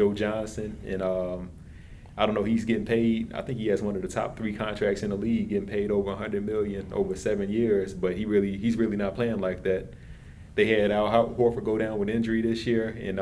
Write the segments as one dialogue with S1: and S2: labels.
S1: Joe Johnson, and I don't know. He's getting paid. I think he has one of the top 3 contracts in the league, getting paid over $100 million over 7 years. But he's really not playing like that. They had Al Horford go down with injury this year, and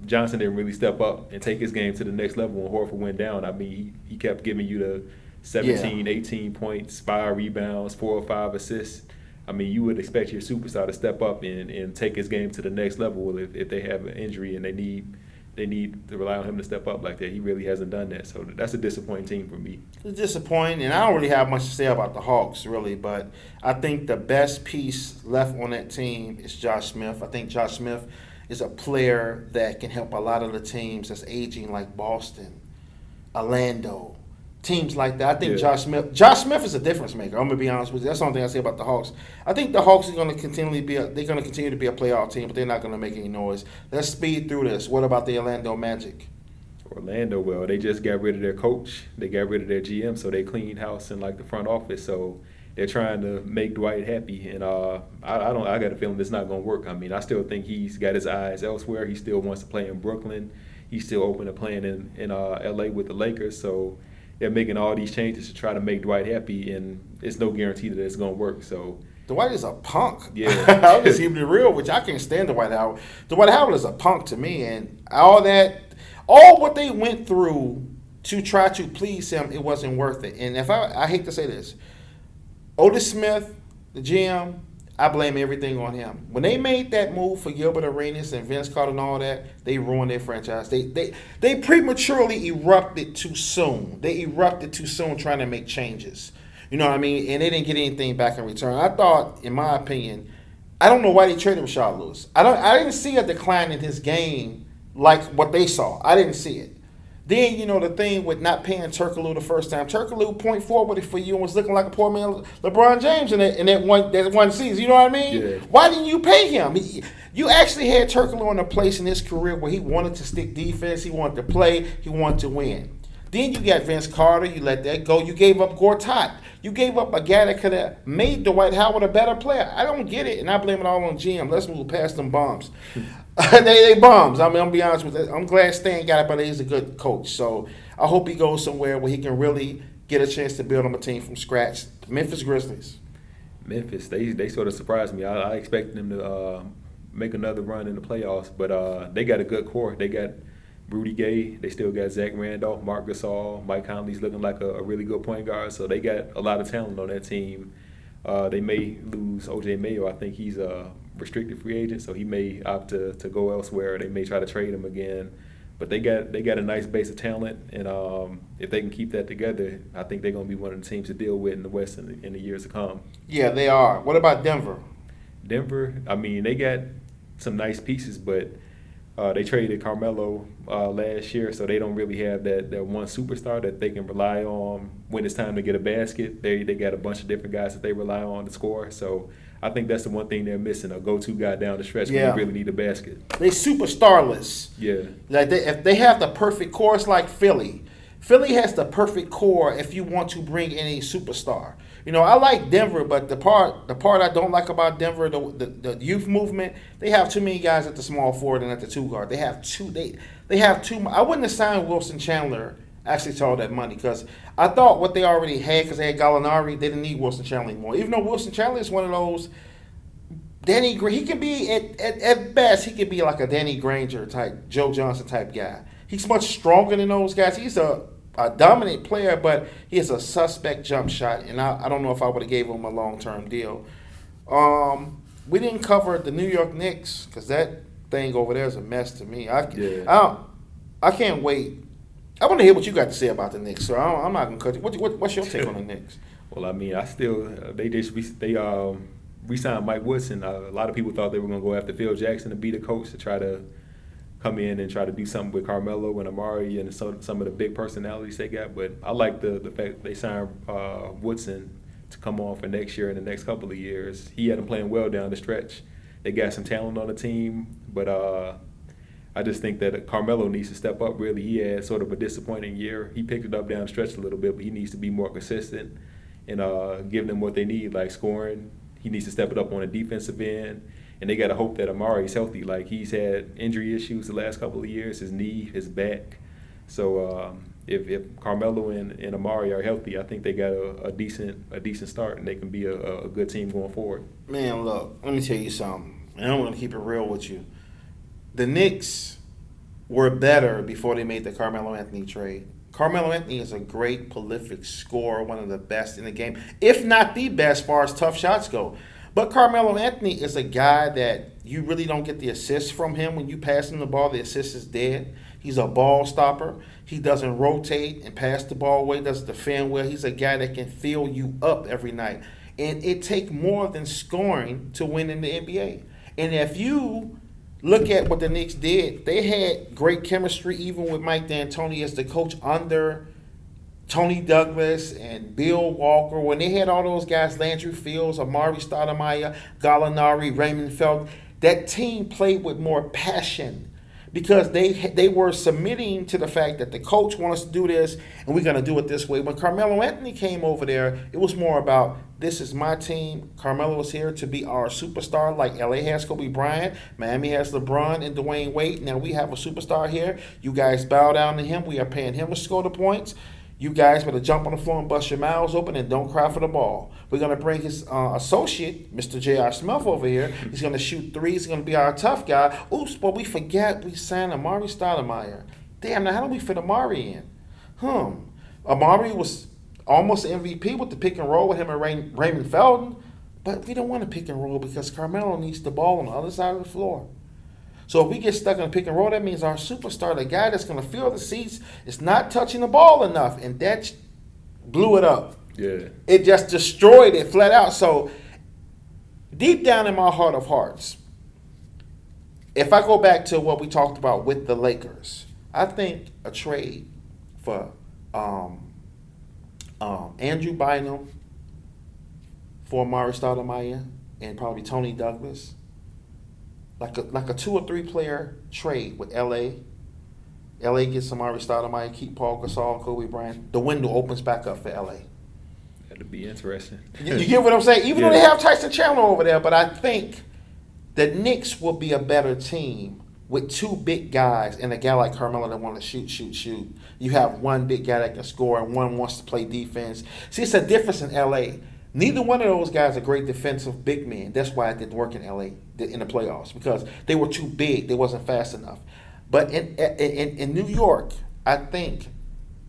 S1: Johnson didn't really step up and take his game to the next level when Horford went down. I mean, he kept giving you the 17, 18 points, 5 rebounds, 4 or 5 assists. I mean, you would expect your superstar to step up and take his game to the next level if they have an injury and they need to rely on him to step up like that. He really hasn't done that, so that's a disappointing team for me.
S2: It's disappointing, and I don't really have much to say about the Hawks, really, but I think the best piece left on that team is Josh Smith. I think Josh Smith is a player that can help a lot of the teams that's aging, like Boston, Orlando, teams like that. I think Josh Smith is a difference maker. I'm gonna be honest with you. That's the only thing I say about the Hawks. I think the Hawks are gonna continue to be a playoff team, but they're not gonna make any noise. Let's speed through this. What about the Orlando Magic?
S1: Orlando, well, they just got rid of their coach. They got rid of their GM, so they cleaned house in like the front office. So they're trying to make Dwight happy, and I got a feeling it's not gonna work. I mean, I still think he's got his eyes elsewhere. He still wants to play in Brooklyn. He's still open to playing in LA with the Lakers. So they're making all these changes to try to make Dwight happy, and it's no guarantee that it's going to work. So
S2: Dwight is a punk.
S1: Yeah.
S2: I'll just keep it real, which I can't stand Dwight Howard. Dwight Howard is a punk to me, and all what they went through to try to please him, it wasn't worth it. And I hate to say this, Otis Smith, the GM, I blame everything on him. When they made that move for Gilbert Arenas and Vince Carter and all that, they ruined their franchise. They prematurely erupted too soon. They erupted too soon trying to make changes. You know what I mean? And they didn't get anything back in return. I thought, in my opinion, I don't know why they traded Rashard Lewis. I didn't see a decline in his game like what they saw. I didn't see it. Then, the thing with not paying Turkoglu the first time. Turkoglu point forward for you and was looking like a poor man LeBron James in that one season. You know what I mean?
S1: Yeah.
S2: Why didn't you pay him? You actually had Turkoglu in a place in his career where he wanted to stick defense, he wanted to play, he wanted to win. Then you got Vince Carter, you let that go. You gave up Gortat. You gave up a guy that could have made Dwight Howard a better player. I don't get it, and I blame it all on GM. Let's move past them bombs. they bombs. I mean, I'm gonna be honest with you. I'm glad Stan got it, but he's a good coach. So I hope he goes somewhere where he can really get a chance to build him a team from scratch. Memphis Grizzlies.
S1: Memphis, they sort of surprised me. I expected them to make another run in the playoffs, but they got a good core. They got Rudy Gay. They still got Zach Randolph, Marc Gasol, Mike Conley's looking like a really good point guard. So they got a lot of talent on that team. They may lose O.J. Mayo. I think he's a restricted free agent, so he may opt to go elsewhere. They may try to trade him again. But they got a nice base of talent, and if they can keep that together, I think they're going to be one of the teams to deal with in the West in the years to come.
S2: Yeah, they are. What about Denver?
S1: Denver, I mean, they got some nice pieces, but they traded Carmelo last year, so they don't really have that one superstar that they can rely on when it's time to get a basket. They got a bunch of different guys that they rely on to score. So I think that's the one thing they're missing, a go-to guy down the stretch when they really need a basket.
S2: They superstarless.
S1: Yeah.
S2: Like if they have the perfect core, it's like Philly. Philly has the perfect core if you want to bring in a superstar. I like Denver, but the part I don't like about Denver, the youth movement, they have too many guys at the small forward and at the two guard. They have too. I wouldn't have signed Wilson Chandler actually to all that money because I thought what they already had because they had Gallinari, they didn't need Wilson Chandler anymore. Even though Wilson Chandler is one of those he can be at best he could be like a Danny Granger type, Joe Johnson type guy. He's much stronger than those guys. He's a dominant player, but he has a suspect jump shot, and I don't know if I would have gave him a long-term deal. We didn't cover the New York Knicks because that thing over there is a mess to me. I can't wait. I want to hear what you got to say about the Knicks, so I'm not going to cut you. What's your take on the Knicks?
S1: Well, I mean, they re-signed Mike Woodson. A lot of people thought they were going to go after Phil Jackson to be the coach to try to come in and try to do something with Carmelo and Amari and some of the big personalities they got. But I like the fact they signed Woodson to come on for next year and the next couple of years. He had them playing well down the stretch. They got some talent on the team, but I just think that Carmelo needs to step up, really. He had sort of a disappointing year. He picked it up down the stretch a little bit, but he needs to be more consistent and give them what they need, like scoring. He needs to step it up on the defensive end. and they got to hope that Amari's healthy. Like, he's had injury issues the last couple of years, his knee, his back. So if Carmelo and Amari are healthy, I think they got a decent start, and they can be a good team going forward.
S2: Man, look, let me tell you something, and I'm going to keep it real with you. The Knicks were better before they made the Carmelo Anthony trade. Carmelo Anthony is a great, prolific scorer, one of the best in the game, if not the best as far as tough shots go. But Carmelo Anthony is a guy that you really don't get the assist from him. When you pass him the ball, the assist is dead. He's a ball stopper. He doesn't rotate and pass the ball away, doesn't defend well. He's a guy that can fill you up every night. And it takes more than scoring to win in the NBA. And if you look at what the Knicks did, they had great chemistry even with Mike D'Antoni as the coach under Tony Douglas and Bill Walker. When they had all those guys, Landry Fields, Amari Stoudemire, Gallinari, Raymond Felton, that team played with more passion because they were submitting to the fact that the coach wants us to do this and we're going to do it this way. When Carmelo Anthony came over there, it was more about, this is my team. Carmelo is here to be our superstar, like LA has Kobe Bryant, Miami has LeBron and Dwayne Wade. Now we have a superstar here. You guys bow down to him. We are paying him to score the points. You guys better jump on the floor and bust your mouths open and don't cry for the ball. We're going to bring his associate, Mr. J.R. Smith, over here. He's going to shoot threes. He's going to be our tough guy. Oops, but we forget we signed Amari Stoudemire. Damn, now how do we fit Amari in? Amari was almost MVP with the pick and roll with him and Raymond Felton, but we don't want to pick and roll because Carmelo needs the ball on the other side of the floor. So if we get stuck in a pick and roll, that means our superstar, the guy that's going to fill the seats, is not touching the ball enough, and that blew it up.
S1: Yeah.
S2: It just destroyed it flat out. So deep down in my heart of hearts, if I go back to what we talked about with the Lakers, I think a trade for Andrew Bynum for Amari Stoudemire and probably Tony Douglas, like a 2 or 3 player trade with LA. LA gets Amari Stoudemire, keep Paul Gasol and Kobe Bryant. The window opens back up for LA.
S1: That'd be interesting.
S2: You get what I'm saying? Even though they have Tyson Chandler over there, but I think the Knicks will be a better team with 2 big guys and a guy like Carmelo that want to shoot. You have one big guy that can score and one wants to play defense. See, it's a difference in LA. Neither one of those guys are great defensive big men. That's why it didn't work in LA in the playoffs, because they were too big. They wasn't fast enough. But in New York, I think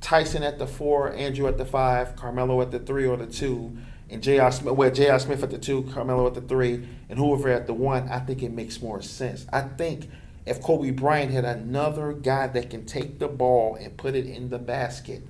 S2: Tyson at the 4, Andrew at the 5, Carmelo at the 3 or the 2, and J.R. Smith at the 2, Carmelo at the 3, and whoever at the 1, I think it makes more sense. I think if Kobe Bryant had another guy that can take the ball and put it in the basket,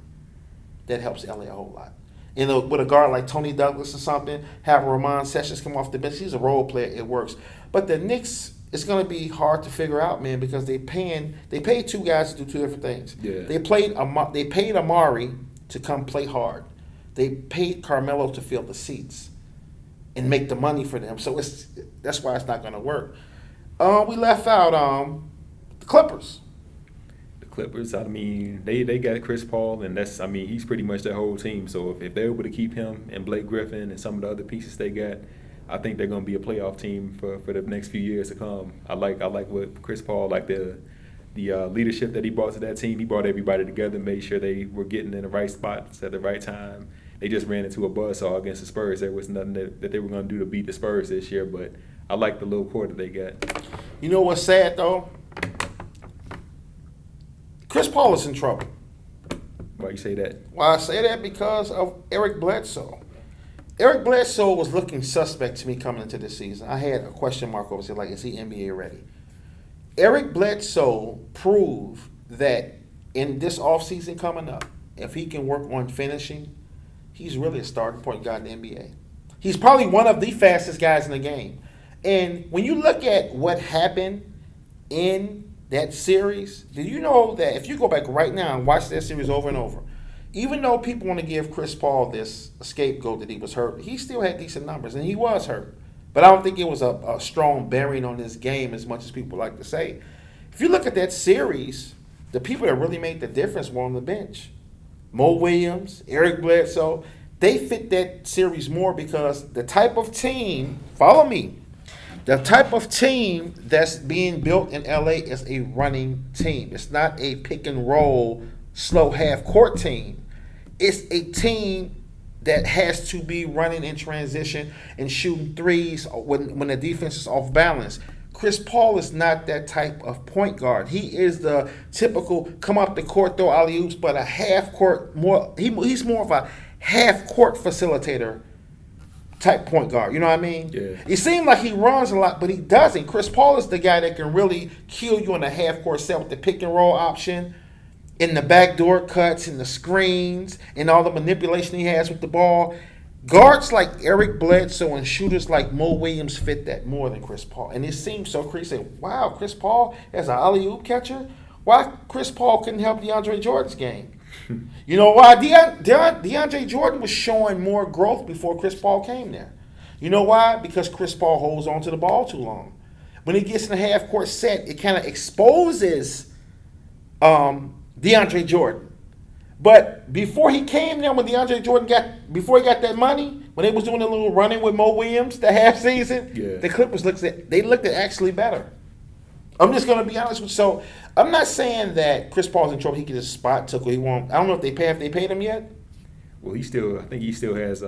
S2: that helps LA a whole lot. With a guard like Tony Douglas or something, have Ramon Sessions come off the bench. He's a role player. It works. But the Knicks, it's going to be hard to figure out, man, because they paid 2 guys to do 2 different things.
S1: Yeah.
S2: They paid Amari to come play hard. They paid Carmelo to fill the seats and make the money for them. So that's why it's not going to work. We left out the Clippers.
S1: Clippers, I mean, they got Chris Paul, and he's pretty much their whole team. So if they're able to keep him and Blake Griffin and some of the other pieces they got, I think they're going to be a playoff team for the next few years to come. I like what Chris Paul, like the leadership that he brought to that team. He brought everybody together, made sure they were getting in the right spots at the right time. They just ran into a buzzsaw against the Spurs. There was nothing that they were going to do to beat the Spurs this year, but I like the little core that they got.
S2: You know what's sad, though? Chris Paul is in trouble.
S1: Why you say that?
S2: Well, I say that because of Eric Bledsoe. Eric Bledsoe was looking suspect to me coming into this season. I had a question mark over here, like, is he NBA ready? Eric Bledsoe proved that in this offseason coming up, if he can work on finishing, he's really a starting point guard in the NBA. He's probably one of the fastest guys in the game. And when you look at what happened in that series, did you know that if you go back right now and watch that series over and over, even though people want to give Chris Paul this scapegoat that he was hurt, he still had decent numbers, and he was hurt. But I don't think it was a strong bearing on his game as much as people like to say. If you look at that series, the people that really made the difference were on the bench. Mo Williams, Eric Bledsoe, they fit that series more because the type of team, follow me, The type of team that's being built in LA is a running team. It's not a pick and roll, slow half court team. It's a team that has to be running in transition and shooting threes when the defense is off balance. Chris Paul is not that type of point guard. He is the typical come up the court, throw alley oops, but a half court more. He's more of a half court facilitator type point guard. You know what I mean?
S1: Yeah.
S2: It seems like he runs a lot, but he doesn't. Chris Paul is the guy that can really kill you in a half court set with the pick and roll option, in the backdoor cuts, and the screens, and all the manipulation he has with the ball. Guards like Eric Bledsoe and shooters like Mo Williams fit that more than Chris Paul. And it seems so crazy. Wow, Chris Paul as an alley-oop catcher? Why Chris Paul couldn't help DeAndre Jordan's game? You know why? DeAndre Jordan was showing more growth before Chris Paul came there. You know why? Because Chris Paul holds on to the ball too long. When he gets in a half-court set, it kind of exposes DeAndre Jordan. But before he came there, when DeAndre Jordan before he got that money, when they was doing a little running with Mo Williams the half season, the Clippers looked at actually better. I'm just gonna be honest with you. So I'm not saying that Chris Paul's in trouble. He get his spot took. He won't. I don't know if they paid him yet.
S1: Well, I think he still has